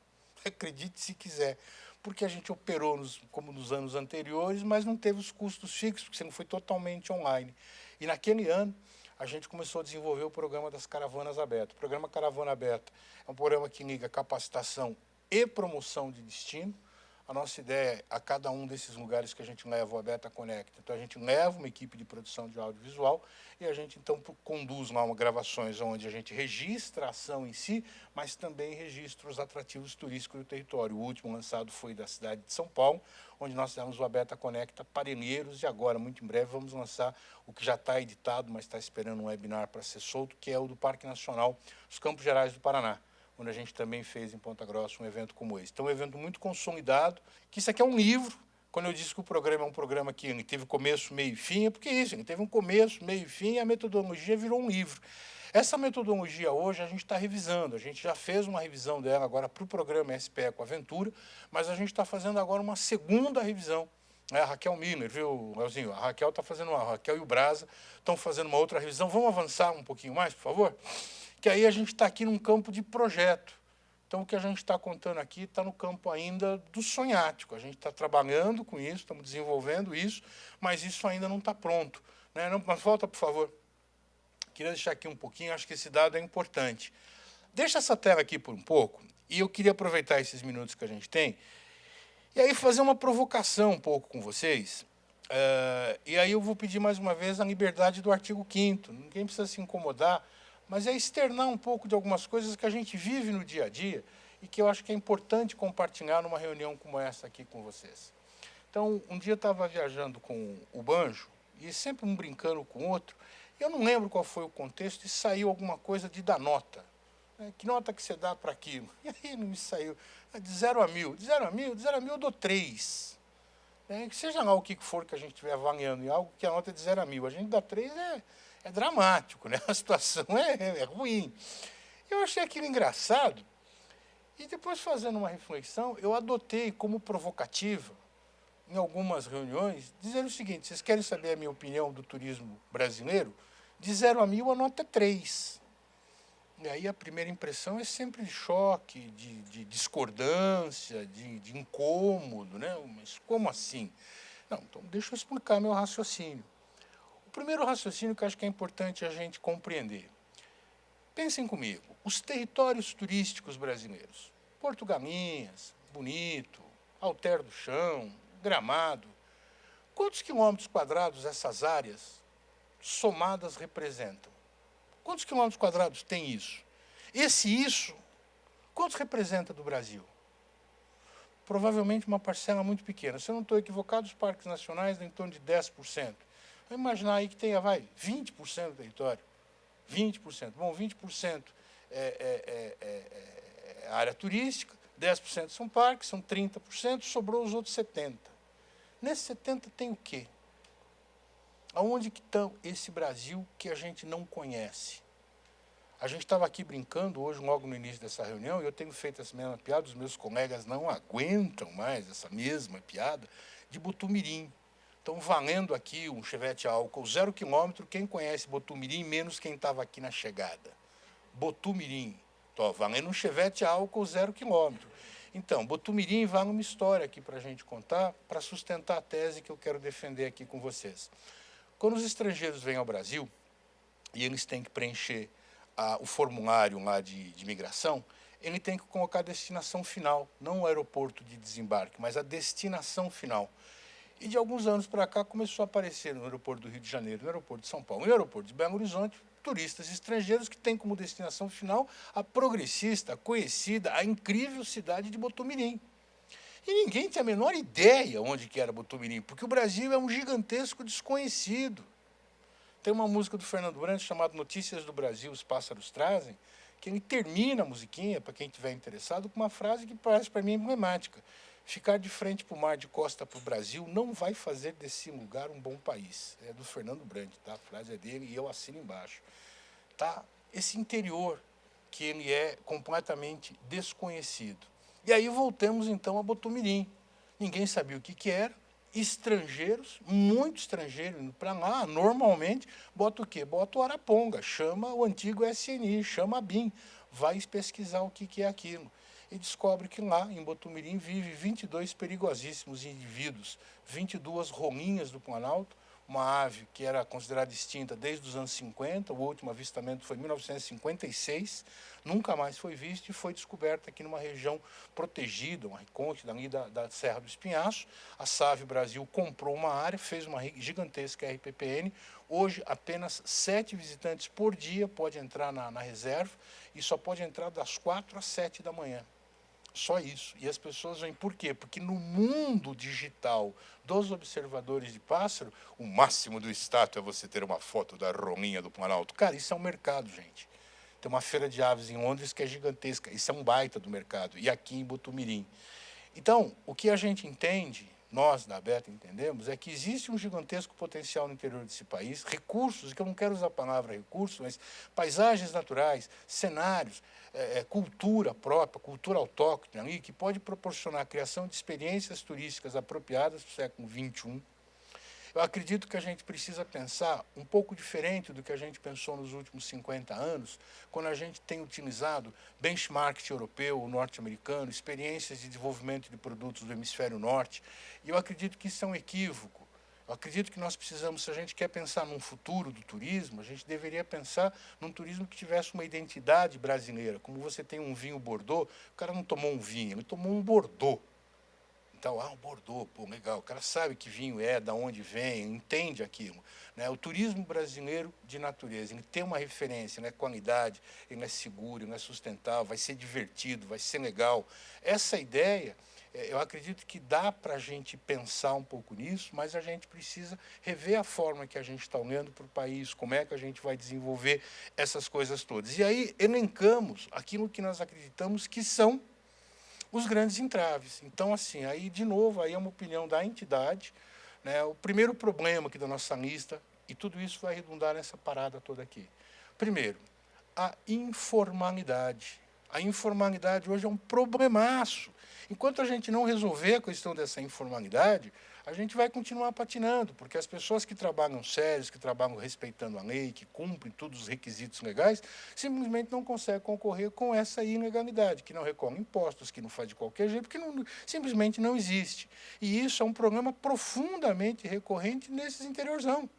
Acredite se quiser, porque a gente operou como nos anos anteriores, mas não teve os custos fixos, porque você não foi totalmente online. E naquele ano, a gente começou a desenvolver o programa das Caravanas Abertas. O programa Caravana Aberta é um programa que liga capacitação e promoção de destino. A nossa ideia é, a cada um desses lugares que a gente leva o Beta Connect, então a gente leva uma equipe de produção de audiovisual e a gente então conduz lá gravações onde a gente registra a ação em si, mas também registra os atrativos turísticos do território. O último lançado foi da cidade de São Paulo, onde nós fizemos o Beta Connect Parelheiros e agora, muito em breve, vamos lançar o que já está editado, mas está esperando um webinar para ser solto, que é o do Parque Nacional dos Campos Gerais do Paraná, onde a gente também fez em Ponta Grossa um evento como esse. Então, um evento muito consolidado, que isso aqui é um livro. Quando eu disse que o programa é um programa que ele teve começo, meio e fim, é porque isso, ele teve um começo, meio e fim, e a metodologia virou um livro. Essa metodologia hoje a gente está revisando, a gente já fez uma revisão dela agora para o programa SPE com Aventura, mas a gente está fazendo agora uma segunda revisão. A Raquel Miller, viu, Leozinho? A Raquel está fazendo a Raquel e o Brasa estão fazendo uma outra revisão. Vamos avançar um pouquinho mais, por favor? Que aí a gente está aqui num campo de projeto. Então, o que a gente está contando aqui está no campo ainda do sonhático. A gente está trabalhando com isso, estamos desenvolvendo isso, mas isso ainda não está pronto. Né? Não, mas volta, por favor. Queria deixar aqui um pouquinho, acho que esse dado é importante. Deixa essa tela aqui por um pouco, e eu queria aproveitar esses minutos que a gente tem, e aí fazer uma provocação um pouco com vocês. E aí eu vou pedir mais uma vez a liberdade do artigo 5º. Ninguém precisa se incomodar, mas é externar um pouco de algumas coisas que a gente vive no dia a dia e que eu acho que é importante compartilhar numa reunião como essa aqui com vocês. Então, um dia eu estava viajando com o Banjo, e sempre um brincando com o outro, e eu não lembro qual foi o contexto, e saiu alguma coisa de dar nota. Que nota que você dá para aquilo? E aí não me saiu. De 0 a 1000. De 0 a 1000? De 0 a 1000 eu dou 3. Seja lá o que for que a gente estiver avaliando em algo que a nota é de 0 a 1000. A gente dá 3 é dramático, né? A situação é ruim. Eu achei aquilo engraçado e depois, fazendo uma reflexão, eu adotei como provocativa, em algumas reuniões, dizer o seguinte: vocês querem saber a minha opinião do turismo brasileiro? De 0 a 1000 a nota é 3. E aí a primeira impressão é sempre de choque, de discordância, de incômodo, né? Mas como assim? Não, então deixa eu explicar meu raciocínio. O primeiro raciocínio que eu acho que é importante a gente compreender. Pensem comigo, os territórios turísticos brasileiros, Porto Galinhas, Bonito, Alter do Chão, Gramado, quantos quilômetros quadrados essas áreas somadas representam? Quantos quilômetros quadrados tem isso? Isso, quantos representa do Brasil? Provavelmente uma parcela muito pequena. Se eu não estou equivocado, os parques nacionais em torno de 10%. Vamos imaginar aí que tenha, 20% do território. 20%. Bom, 20% é área turística, 10% são parques, são 30%, sobrou os outros 70%. Nesse 70% tem o quê? Aonde que está esse Brasil que a gente não conhece? A gente estava aqui brincando hoje, logo no início dessa reunião, e eu tenho feito essa mesma piada, os meus colegas não aguentam mais essa mesma piada, de Botumirim. Estão valendo aqui um Chevette álcool 0 km, quem conhece Botumirim, menos quem estava aqui na chegada. Botumirim. Estou valendo um Chevette álcool 0 km. Então, Botumirim vale uma história aqui para a gente contar, para sustentar a tese que eu quero defender aqui com vocês. Quando os estrangeiros vêm ao Brasil e eles têm que preencher o formulário lá de imigração, ele tem que colocar a destinação final, não o aeroporto de desembarque, mas a destinação final. E de alguns anos para cá começou a aparecer no aeroporto do Rio de Janeiro, no aeroporto de São Paulo e no aeroporto de Belo Horizonte, turistas estrangeiros que têm como destinação final a progressista, a conhecida, a incrível cidade de Botumirim. E ninguém tem a menor ideia onde que era Botumirim, porque o Brasil é um gigantesco desconhecido. Tem uma música do Fernando Brant chamada Notícias do Brasil, Os Pássaros Trazem, que ele termina a musiquinha, para quem estiver interessado, com uma frase que parece para mim emblemática. Ficar de frente para o mar, de costa para o Brasil, não vai fazer desse lugar um bom país. É do Fernando Brant, tá? A frase é dele e eu assino embaixo. Tá? Esse interior, que ele é completamente desconhecido. E aí voltamos, então, a Botumirim. Ninguém sabia o que era. Estrangeiros, muito estrangeiro indo para lá, normalmente, bota o quê? Bota o Araponga, chama o antigo SNI, chama a BIM, vai pesquisar o que é aquilo. E descobre que lá, em Botumirim, vive 22 perigosíssimos indivíduos, 22 rolinhas do Planalto, uma ave que era considerada extinta desde os anos 50, o último avistamento foi em 1956, nunca mais foi visto e foi descoberta aqui numa região protegida, uma reconte dali da Serra do Espinhaço. A SAVE Brasil comprou uma área, fez uma gigantesca RPPN, hoje apenas 7 visitantes por dia pode entrar na reserva e só pode entrar das 4 às 7 da manhã. Só isso. E as pessoas vêm por quê? Porque no mundo digital dos observadores de pássaro, o máximo do status é você ter uma foto da rolinha do Planalto. Cara, isso é um mercado, gente. Tem uma feira de aves em Londres que é gigantesca. Isso é um baita do mercado. E aqui em Botumirim. Então, o que a gente entende, nós da Beta entendemos, é que existe um gigantesco potencial no interior desse país, recursos, que eu não quero usar a palavra recursos, mas paisagens naturais, cenários, cultura própria, cultura autóctone ali, que pode proporcionar a criação de experiências turísticas apropriadas para o século XXI. Eu acredito que a gente precisa pensar um pouco diferente do que a gente pensou nos últimos 50 anos, quando a gente tem utilizado benchmark europeu, norte-americano, experiências de desenvolvimento de produtos do hemisfério norte. E eu acredito que isso é um equívoco. Eu acredito que nós precisamos, se a gente quer pensar num futuro do turismo, a gente deveria pensar num turismo que tivesse uma identidade brasileira. Como você tem um vinho Bordeaux, o cara não tomou um vinho, ele tomou um Bordeaux. Então, um Bordeaux, pô, legal. O cara sabe que vinho é, de onde vem, entende aquilo. Né? O turismo brasileiro de natureza, ele tem uma referência, né? Qualidade, ele é seguro, ele é sustentável, vai ser divertido, vai ser legal. Essa ideia, eu acredito que dá para a gente pensar um pouco nisso, mas a gente precisa rever a forma que a gente está olhando para o país, como é que a gente vai desenvolver essas coisas todas. E aí elencamos aquilo que nós acreditamos que são os grandes entraves. Então, assim, aí, de novo, aí é uma opinião da entidade. Né? O primeiro problema aqui da nossa lista, e tudo isso vai redundar nessa parada toda aqui. Primeiro, a informalidade. A informalidade hoje é um problemaço. Enquanto a gente não resolver a questão dessa informalidade, a gente vai continuar patinando, porque as pessoas que trabalham sérios, que trabalham respeitando a lei, que cumprem todos os requisitos legais, simplesmente não conseguem concorrer com essa ilegalidade, que não recolhe impostos, que não faz de qualquer jeito, porque simplesmente não existe. E isso é um problema profundamente recorrente nesses interiorzão.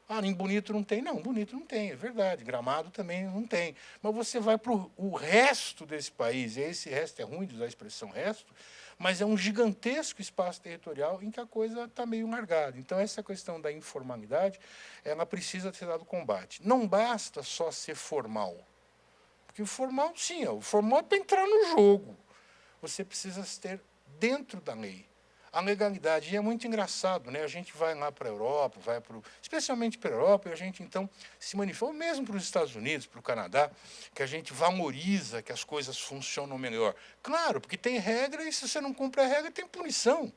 Ah, em Bonito não tem? Não, Bonito não tem, é verdade. Gramado também não tem. Mas você vai para o resto desse país, e esse resto é ruim de usar a expressão resto, mas é um gigantesco espaço territorial em que a coisa está meio largada. Então, essa questão da informalidade, ela precisa ser dado combate. Não basta só ser formal. Porque o formal, sim, o formal é para entrar no jogo. Você precisa ter dentro da lei a legalidade. E é muito engraçado, né? A gente vai lá para a Europa, especialmente para a Europa, e a gente, então, se manifesta, ou mesmo para os Estados Unidos, para o Canadá, que a gente valoriza que as coisas funcionam melhor. Claro, porque tem regra, e se você não cumpre a regra, tem punição.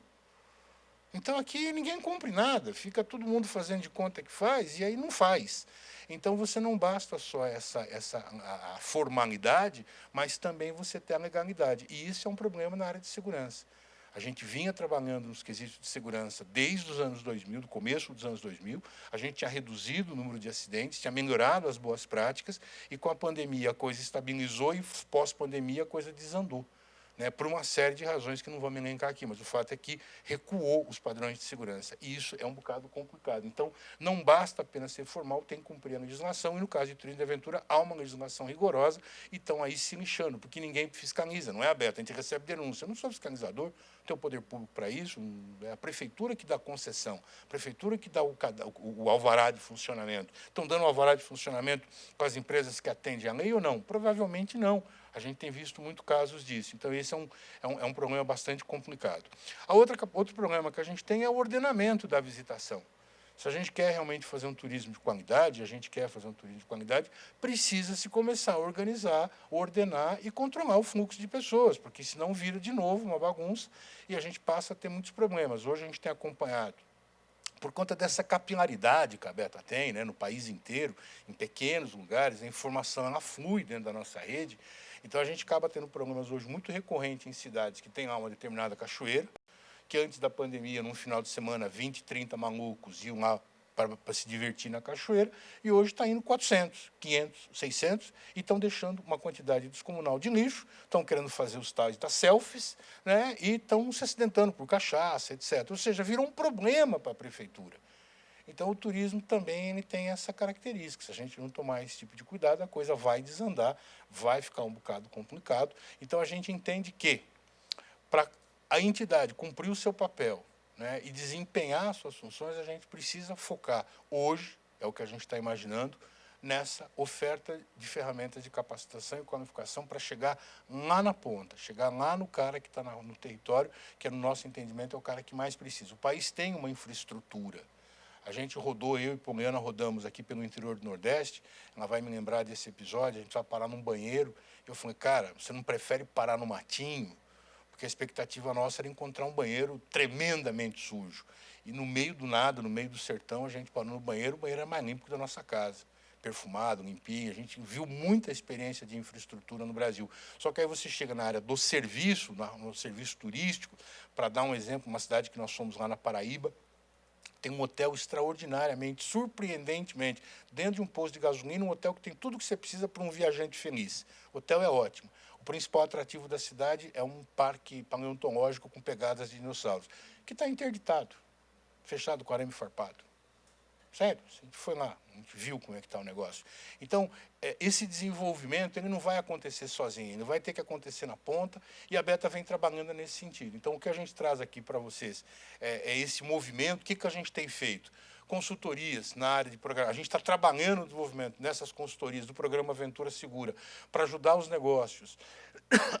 Então, aqui ninguém cumpre nada, fica todo mundo fazendo de conta que faz, e aí não faz. Então, você não basta só a formalidade, mas também você ter a legalidade. E isso é um problema na área de segurança. A gente vinha trabalhando nos quesitos de segurança desde os anos 2000, do começo dos anos 2000. A gente tinha reduzido o número de acidentes, tinha melhorado as boas práticas, e com a pandemia a coisa estabilizou e pós-pandemia a coisa desandou. né, por uma série de razões que não vou me elencar aqui, mas o fato é que recuou os padrões de segurança, e isso é um bocado complicado. Então, não basta apenas ser formal, tem que cumprir a legislação, e no caso de turismo de aventura, há uma legislação rigorosa, e estão aí se lixando, porque ninguém fiscaliza, não é aberto, a gente recebe denúncia. Eu não sou fiscalizador, tem o poder público para isso, é a prefeitura que dá concessão, a prefeitura que dá o alvará de funcionamento. Estão dando o alvará de funcionamento com as empresas que atendem a lei ou não? Provavelmente não. A gente tem visto muitos casos disso. Então, esse é um problema bastante complicado. Outro problema que a gente tem é o ordenamento da visitação. Se a gente quer realmente fazer um turismo de qualidade, precisa se começar a organizar, ordenar e controlar o fluxo de pessoas, porque senão vira de novo uma bagunça e a gente passa a ter muitos problemas. Hoje a gente tem acompanhado, por conta dessa capilaridade que a Beta tem, né, no país inteiro, em pequenos lugares, a informação ela flui dentro da nossa rede. Então, a gente acaba tendo problemas hoje muito recorrentes em cidades que têm lá uma determinada cachoeira, que antes da pandemia, num final de semana, 20, 30 malucos iam lá para se divertir na cachoeira, e hoje está indo 400, 500, 600, e estão deixando uma quantidade descomunal de lixo, estão querendo fazer os tais das selfies, né, e estão se acidentando por cachaça, etc. Ou seja, virou um problema para a prefeitura. Então, o turismo também ele tem essa característica. Se a gente não tomar esse tipo de cuidado, a coisa vai desandar, vai ficar um bocado complicado. Então, a gente entende que, para a entidade cumprir o seu papel, né, e desempenhar suas funções, a gente precisa focar hoje, é o que a gente está imaginando, nessa oferta de ferramentas de capacitação e qualificação para chegar lá na ponta, chegar lá no cara que está no território, que no nosso entendimento é o cara que mais precisa. O país tem uma infraestrutura. A gente rodou, eu e Poliana rodamos aqui pelo interior do Nordeste, ela vai me lembrar desse episódio, a gente vai parar num banheiro, eu falei, cara, você não prefere parar no matinho? Porque a expectativa nossa era encontrar um banheiro tremendamente sujo. E no meio do nada, no meio do sertão, a gente parou no banheiro, o banheiro é mais limpo que o da nossa casa. Perfumado, limpinho, a gente viu muita experiência de infraestrutura no Brasil. Só que aí você chega na área do serviço, no serviço turístico, para dar um exemplo, uma cidade que nós fomos lá na Paraíba, tem um hotel extraordinariamente, surpreendentemente, dentro de um posto de gasolina, um hotel que tem tudo que você precisa para um viajante feliz. O hotel é ótimo. O principal atrativo da cidade é um parque paleontológico com pegadas de dinossauros, que está interditado, fechado com arame farpado. Sério, a gente foi lá, a gente viu como é que está o negócio. Então, esse desenvolvimento ele não vai acontecer sozinho, ele vai ter que acontecer na ponta, e a Beta vem trabalhando nesse sentido. Então, o que a gente traz aqui para vocês é esse movimento. O que a gente tem feito? Consultorias na área de programa. A gente está trabalhando no desenvolvimento nessas consultorias do programa Aventura Segura para ajudar os negócios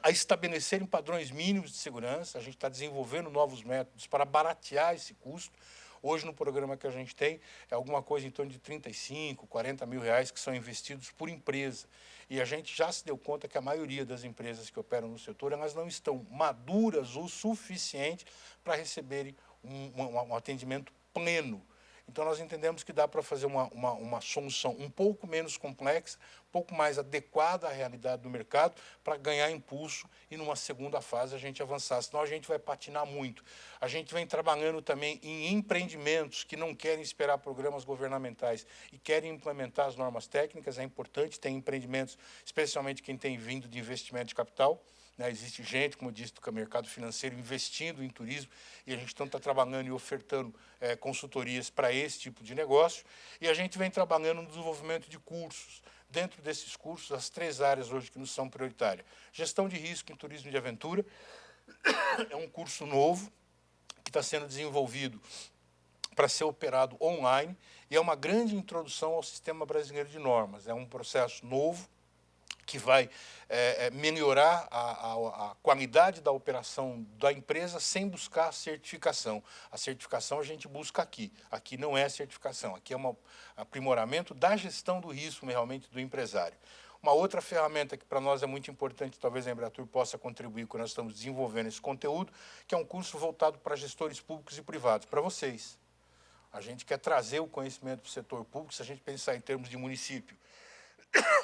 a estabelecerem padrões mínimos de segurança. A gente está desenvolvendo novos métodos para baratear esse custo. Hoje, no programa que a gente tem, é alguma coisa em torno de 35, 40 mil reais que são investidos por empresa. E a gente já se deu conta que a maioria das empresas que operam no setor, elas não estão maduras o suficiente para receberem um atendimento pleno. Então, nós entendemos que dá para fazer uma solução um pouco menos complexa, um pouco mais adequada à realidade do mercado, para ganhar impulso e, numa segunda fase, a gente avançar. Senão, a gente vai patinar muito. A gente vem trabalhando também em empreendimentos que não querem esperar programas governamentais e querem implementar as normas técnicas. É importante, tem empreendimentos, especialmente quem tem vindo de investimento de capital. Existe gente, como eu disse, do mercado financeiro investindo em turismo, e a gente então está trabalhando e ofertando consultorias para esse tipo de negócio. E a gente vem trabalhando no desenvolvimento de cursos. Dentro desses cursos, as 3 áreas hoje que nos são prioritárias. Gestão de risco em turismo de aventura é um curso novo que está sendo desenvolvido para ser operado online, e é uma grande introdução ao sistema brasileiro de normas. É um processo novo, que vai melhorar a qualidade da operação da empresa sem buscar certificação. A certificação a gente busca aqui. Aqui não é certificação, aqui é um aprimoramento da gestão do risco realmente do empresário. Uma outra ferramenta que para nós é muito importante, talvez a Embratur possa contribuir quando nós estamos desenvolvendo esse conteúdo, que é um curso voltado para gestores públicos e privados, para vocês. A gente quer trazer o conhecimento para o setor público. Se a gente pensar em termos de município,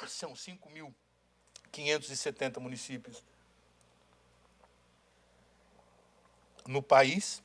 são 5.570 municípios no país.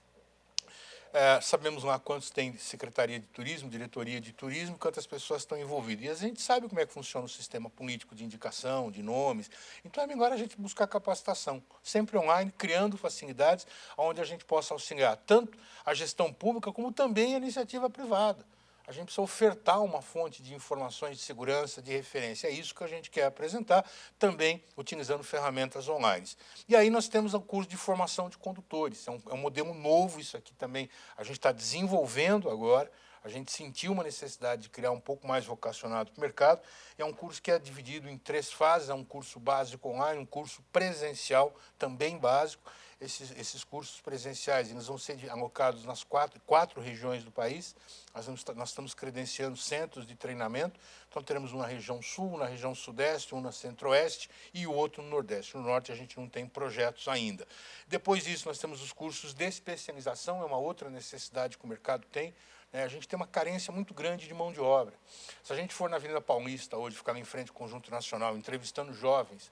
Sabemos lá quantos tem Secretaria de Turismo, Diretoria de Turismo, quantas pessoas estão envolvidas. E a gente sabe como é que funciona o sistema político de indicação, de nomes. Então é melhor a gente buscar capacitação, sempre online, criando facilidades onde a gente possa auxiliar tanto a gestão pública como também a iniciativa privada. A gente precisa ofertar uma fonte de informações de segurança, de referência. É isso que a gente quer apresentar, também utilizando ferramentas online. E aí nós temos o curso de formação de condutores. É um modelo novo isso aqui também. A gente está desenvolvendo agora. A gente sentiu uma necessidade de criar um pouco mais vocacionado para o mercado. É um curso que é dividido em 3 fases. É um curso básico online, um curso presencial também básico. Esses cursos presenciais eles vão ser alocados nas quatro regiões do país. Nós estamos credenciando centros de treinamento. Então, teremos uma região sul, na região sudeste, um na centro-oeste e o outro no nordeste. No norte, a gente não tem projetos ainda. Depois disso, nós temos os cursos de especialização, é uma outra necessidade que o mercado tem. A gente tem uma carência muito grande de mão de obra. Se a gente for na Avenida Paulista hoje, ficar em frente ao Conjunto Nacional, entrevistando jovens,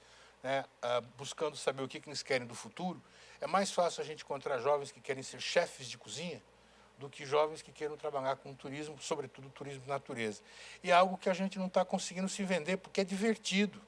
buscando saber o que eles querem do futuro, é mais fácil a gente encontrar jovens que querem ser chefes de cozinha do que jovens que queiram trabalhar com turismo, sobretudo turismo de natureza. E é algo que a gente não está conseguindo se vender, porque é divertido.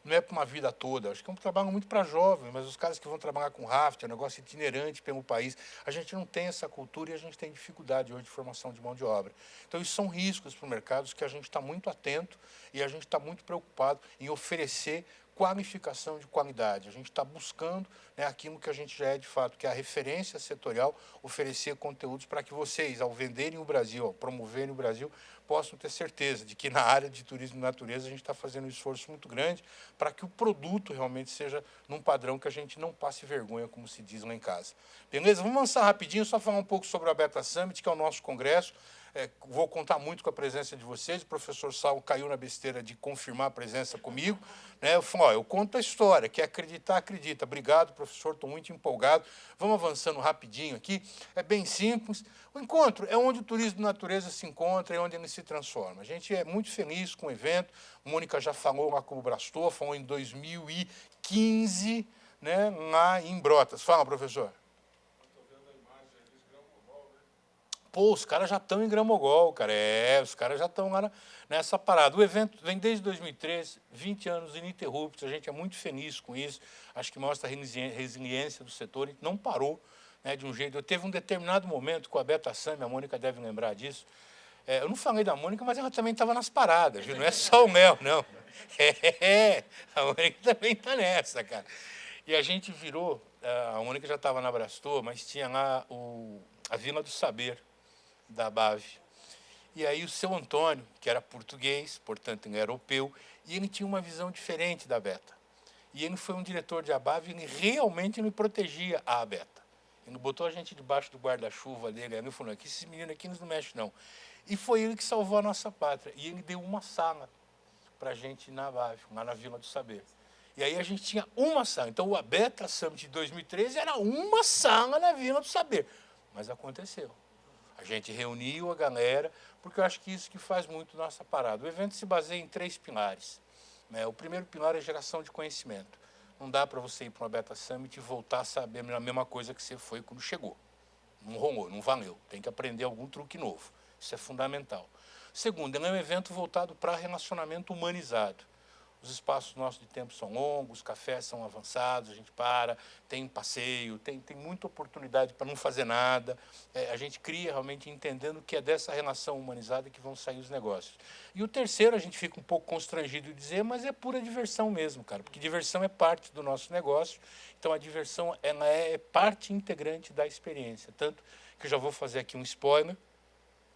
Não é para uma vida toda. Acho que é um trabalho muito para jovens, mas os caras que vão trabalhar com raft, é um negócio itinerante pelo país. A gente não tem essa cultura e a gente tem dificuldade hoje de formação de mão de obra. Então, isso são riscos para o mercado que a gente está muito atento e a gente está muito preocupado em oferecer qualificação de qualidade. A gente está buscando aquilo que a gente já é de fato, que é a referência setorial, oferecer conteúdos para que vocês, ao venderem o Brasil, ao promoverem o Brasil, possam ter certeza de que na área de turismo e natureza a gente está fazendo um esforço muito grande para que o produto realmente seja num padrão que a gente não passe vergonha, como se diz lá em casa. Beleza? Vamos avançar rapidinho, só falar um pouco sobre o Beta Summit, que é o nosso congresso. Vou contar muito com a presença de vocês. O professor Sal caiu na besteira de confirmar a presença comigo. Eu falei, eu conto a história, quer acreditar, acredita. Obrigado, professor, estou muito empolgado. Vamos avançando rapidinho aqui. É bem simples. O encontro é onde o turismo de natureza se encontra, é onde ele se transforma. A gente é muito feliz com o evento. A Mônica já falou lá com o Brastor, falou em 2015, lá em Brotas. Fala, professor. Pô, os caras já estão em Gramogol, cara. Os caras já estão lá nessa parada. O evento vem desde 2013, 20 anos ininterruptos. A gente é muito feliz com isso. Acho que mostra a resiliência do setor. A gente não parou de um jeito. Teve um determinado momento com a Beta Summit, a Mônica deve lembrar disso. Eu não falei da Mônica, mas ela também estava nas paradas, viu? Não é só o Mel, não. A Mônica também está nessa, cara. E a gente virou, a Mônica já estava na Brastor, mas tinha lá a Vila do Saber, da BAV. E aí o seu Antônio, que era português, portanto ele era europeu, e ele tinha uma visão diferente da Beta. E ele foi um diretor de ABAV e ele realmente me protegia a Beta. Ele botou a gente debaixo do guarda-chuva dele, ele falou, que esses meninos aqui não mexem não. E foi ele que salvou a nossa pátria. E ele deu uma sala para a gente na ABAV, lá na Vila do Saber. E aí a gente tinha uma sala. Então o Beta Summit de 2013 era uma sala na Vila do Saber. Mas aconteceu. A gente reuniu a galera, porque eu acho que isso que faz muito nossa parada. O evento se baseia em 3 pilares. O primeiro pilar é geração de conhecimento. Não dá para você ir para uma Beta Summit e voltar a saber a mesma coisa que você foi quando chegou. Não rolou, não valeu. Tem que aprender algum truque novo. Isso é fundamental. Segundo, ele é um evento voltado para relacionamento humanizado. Os espaços nossos de tempo são longos, os cafés são avançados, a gente para, tem passeio, tem muita oportunidade para não fazer nada. A gente cria realmente entendendo que é dessa relação humanizada que vão sair os negócios. E o terceiro, a gente fica um pouco constrangido de dizer, mas é pura diversão mesmo, cara, porque diversão é parte do nosso negócio. Então a diversão ela é parte integrante da experiência. Tanto que eu já vou fazer aqui um spoiler.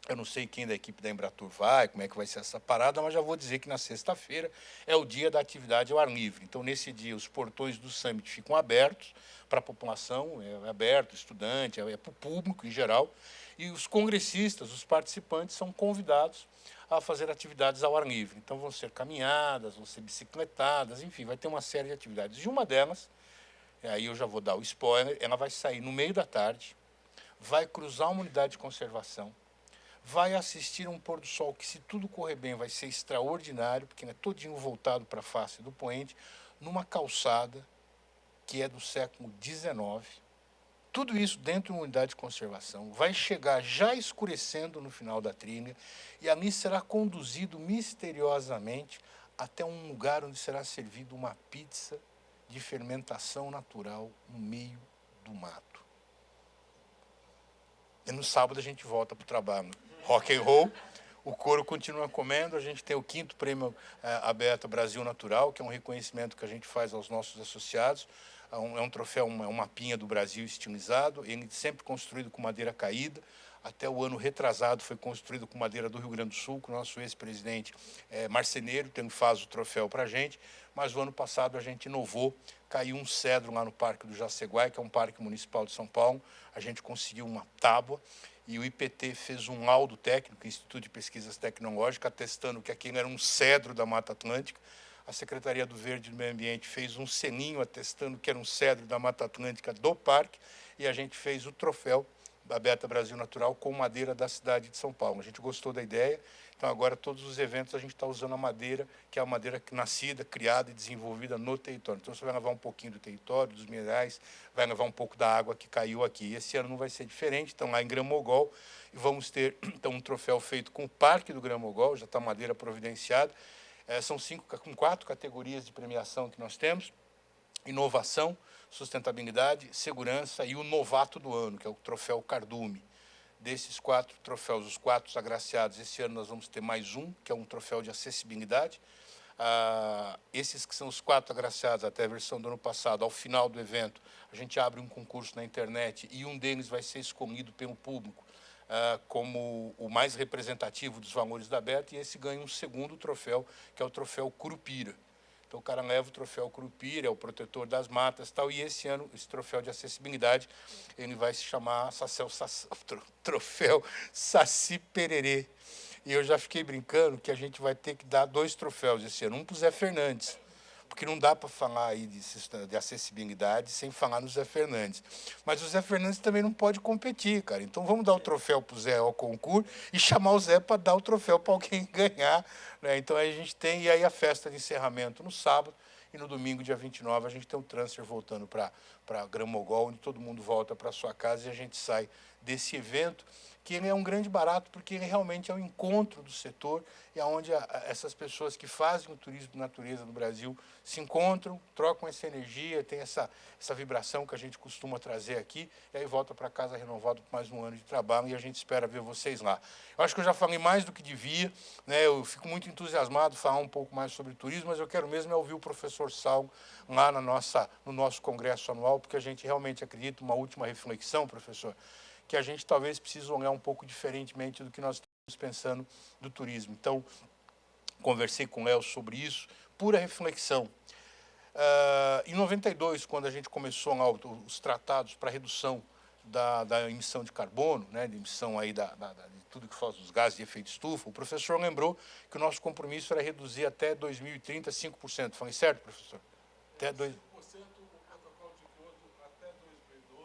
Eu não sei quem da equipe da Embratur vai, como é que vai ser essa parada, mas já vou dizer que na sexta-feira é o dia da atividade ao ar livre. Então, nesse dia, os portões do Summit ficam abertos para a população, é aberto, estudante, é para o público em geral, e os congressistas, os participantes, são convidados a fazer atividades ao ar livre. Então, vão ser caminhadas, vão ser bicicletadas, enfim, vai ter uma série de atividades. E uma delas, aí eu já vou dar o spoiler, ela vai sair no meio da tarde, vai cruzar uma unidade de conservação, vai assistir um pôr do sol que, se tudo correr bem, vai ser extraordinário, porque é todinho voltado para a face do poente, numa calçada que é do século XIX, tudo isso dentro de uma unidade de conservação, vai chegar já escurecendo no final da trilha, e ali será conduzido misteriosamente até um lugar onde será servida uma pizza de fermentação natural no meio do mato. E no sábado a gente volta para o trabalho. Rock and roll, o couro continua comendo, a gente tem o 5º Prêmio Abeta Brasil Natural, que é um reconhecimento que a gente faz aos nossos associados. É um troféu, é um mapinha do Brasil estilizado, ele sempre construído com madeira caída. Até o ano retrasado foi construído com madeira do Rio Grande do Sul, que o nosso ex-presidente Marceneiro faz o troféu para a gente, mas o ano passado a gente inovou, caiu um cedro lá no Parque do Jaceguai, que é um parque municipal de São Paulo, a gente conseguiu uma tábua, e o IPT fez um laudo técnico, Instituto de Pesquisas Tecnológicas, atestando que aquilo era um cedro da Mata Atlântica. A Secretaria do Verde e do Meio Ambiente fez um selinho atestando que era um cedro da Mata Atlântica do parque, e a gente fez o troféu da Beta Brasil Natural com madeira da cidade de São Paulo. A gente gostou da ideia, então agora todos os eventos a gente está usando a madeira, que é a madeira nascida, criada e desenvolvida no território. Então você vai levar um pouquinho do território, dos minerais, vai levar um pouco da água que caiu aqui. E esse ano não vai ser diferente, então lá em Gramogol, e vamos ter então, um troféu feito com o Parque do Gramogol, já está madeira providenciada. São 4 categorias de premiação que nós temos: inovação, sustentabilidade, segurança e o novato do ano, que é o troféu Cardume. Desses 4 troféus, os 4 agraciados, esse ano nós vamos ter mais um, que é um troféu de acessibilidade. Esses que são os 4 agraciados, até a versão do ano passado, ao final do evento, a gente abre um concurso na internet e um deles vai ser escolhido pelo público como o mais representativo dos valores da Beta, e esse ganha um 2º troféu, que é o troféu Curupira. Então, o cara leva o troféu Curupira, é o protetor das matas, tal, e esse ano, esse troféu de acessibilidade, ele vai se chamar troféu Saci Pererê. E eu já fiquei brincando que a gente vai ter que dar 2 troféus esse ano, um para o Zé Fernandes, porque não dá para falar aí de acessibilidade sem falar no Zé Fernandes. Mas o Zé Fernandes também não pode competir, cara. Então vamos dar o troféu para o Zé ao concurso e chamar o Zé para dar o troféu para alguém ganhar, né? Então aí a gente tem, e aí a festa de encerramento no sábado, e no domingo, dia 29, a gente tem um transfer voltando para Gramogol, onde todo mundo volta para sua casa e a gente sai desse evento, que ele é um grande barato, porque ele realmente é um encontro do setor, e onde essas pessoas que fazem o turismo de natureza no Brasil se encontram, trocam essa energia, tem essa vibração que a gente costuma trazer aqui, e aí volta para casa renovado por mais um ano de trabalho, e a gente espera ver vocês lá. Eu acho que eu já falei mais do que devia, né? Eu fico muito entusiasmado de falar um pouco mais sobre turismo, mas eu quero mesmo ouvir o professor Saulo lá no nosso congresso anual, porque a gente realmente acredita, uma última reflexão, professor, que a gente talvez precise olhar um pouco diferentemente do que nós estamos pensando do turismo. Então, conversei com o Léo sobre isso, pura reflexão. Em 92, quando a gente começou lá os tratados para redução da emissão de carbono, né, de emissão aí de tudo que faz os gases de efeito estufa, o professor lembrou que o nosso compromisso era reduzir até 2030 5%. Falei certo, professor?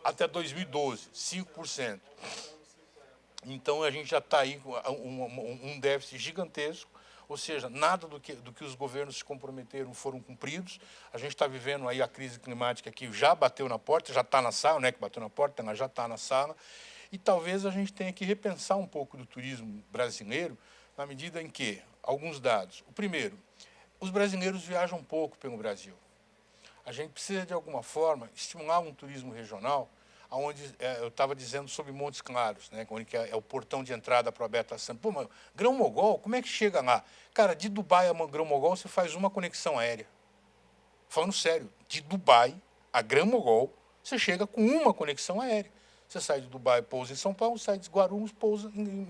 Até 2012, 5%. Então, a gente já está aí com um déficit gigantesco, ou seja, nada do que os governos se comprometeram foram cumpridos. A gente está vivendo aí a crise climática que já bateu na porta, já está na sala, não é que bateu na porta, ela já está na sala, e talvez a gente tenha que repensar um pouco do turismo brasileiro, na medida em que, alguns dados. O primeiro, os brasileiros viajam pouco pelo Brasil. A gente precisa, de alguma forma, estimular um turismo regional, onde eu estava dizendo sobre Montes Claros, né, que é o portão de entrada para a Beta Santos. Pô, mas Grão-Mogol, como é que chega lá? Cara, de Dubai a Grão-Mogol você faz uma conexão aérea. Falando sério, de Dubai a Grão-Mogol você chega com uma conexão aérea. Você sai de Dubai, pousa em São Paulo, sai de Guarulhos, pousa em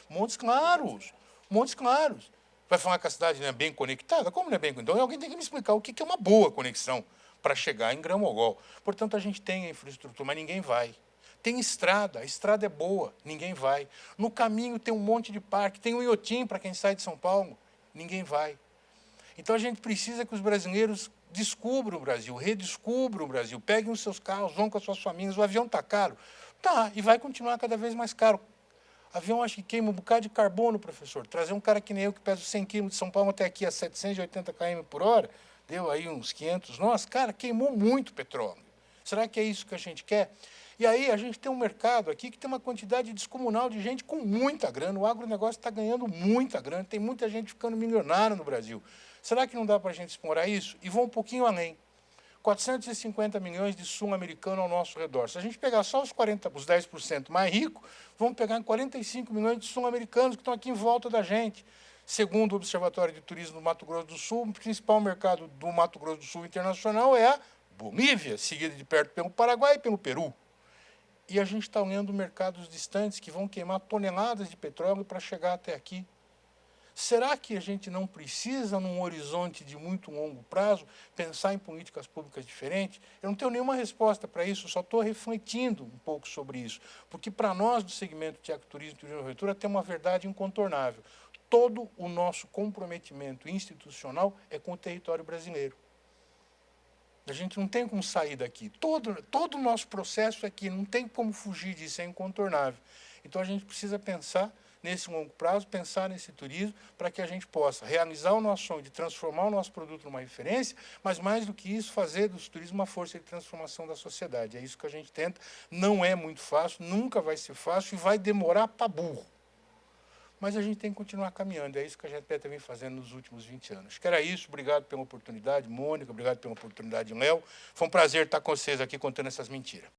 Montes Claros. Montes Claros. Vai falar que a cidade não é bem conectada? Como não é bem conectada? Então, alguém tem que me explicar o que é uma boa conexão para chegar em Grão-Mogol. Portanto, a gente tem a infraestrutura, mas ninguém vai. Tem estrada, a estrada é boa, ninguém vai. No caminho tem um monte de parque, tem um iotim para quem sai de São Paulo, ninguém vai. Então, a gente precisa que os brasileiros descubram o Brasil, redescubram o Brasil, peguem os seus carros, vão com as suas famílias. O avião está caro? Tá, e vai continuar cada vez mais caro. Avião acho que queima um bocado de carbono, professor. Trazer um cara que nem eu, que pesa 100 quilos de São Paulo até aqui a 780 km por hora, deu aí uns 500 nós, cara, queimou muito petróleo. Será que é isso que a gente quer? E aí a gente tem um mercado aqui que tem uma quantidade descomunal de gente com muita grana. O agronegócio está ganhando muita grana, tem muita gente ficando milionária no Brasil. Será que não dá para a gente explorar isso? E vou um pouquinho além. 450 milhões de sul-americanos ao nosso redor. Se a gente pegar só os 10% mais ricos, vamos pegar 45 milhões de sul-americanos que estão aqui em volta da gente. Segundo o Observatório de Turismo do Mato Grosso do Sul, o principal mercado do Mato Grosso do Sul internacional é a Bolívia, seguida de perto pelo Paraguai e pelo Peru. E a gente está olhando mercados distantes que vão queimar toneladas de petróleo para chegar até aqui. Será que a gente não precisa, num horizonte de muito longo prazo, pensar em políticas públicas diferentes? Eu não tenho nenhuma resposta para isso, só estou refletindo um pouco sobre isso. Porque, para nós, do segmento de ecoturismo e turismo de aventura, tem uma verdade incontornável. Todo o nosso comprometimento institucional é com o território brasileiro. A gente não tem como sair daqui. Todo o nosso processo aqui, não tem como fugir disso, é incontornável. Então, a gente precisa pensar nesse longo prazo, pensar nesse turismo, para que a gente possa realizar o nosso sonho de transformar o nosso produto numa referência, mas, mais do que isso, fazer do turismo uma força de transformação da sociedade. É isso que a gente tenta. Não é muito fácil, nunca vai ser fácil e vai demorar para burro. Mas a gente tem que continuar caminhando. É isso que a gente vem fazendo nos últimos 20 anos. Acho que era isso. Obrigado pela oportunidade, Mônica. Obrigado pela oportunidade, Léo. Foi um prazer estar com vocês aqui contando essas mentiras.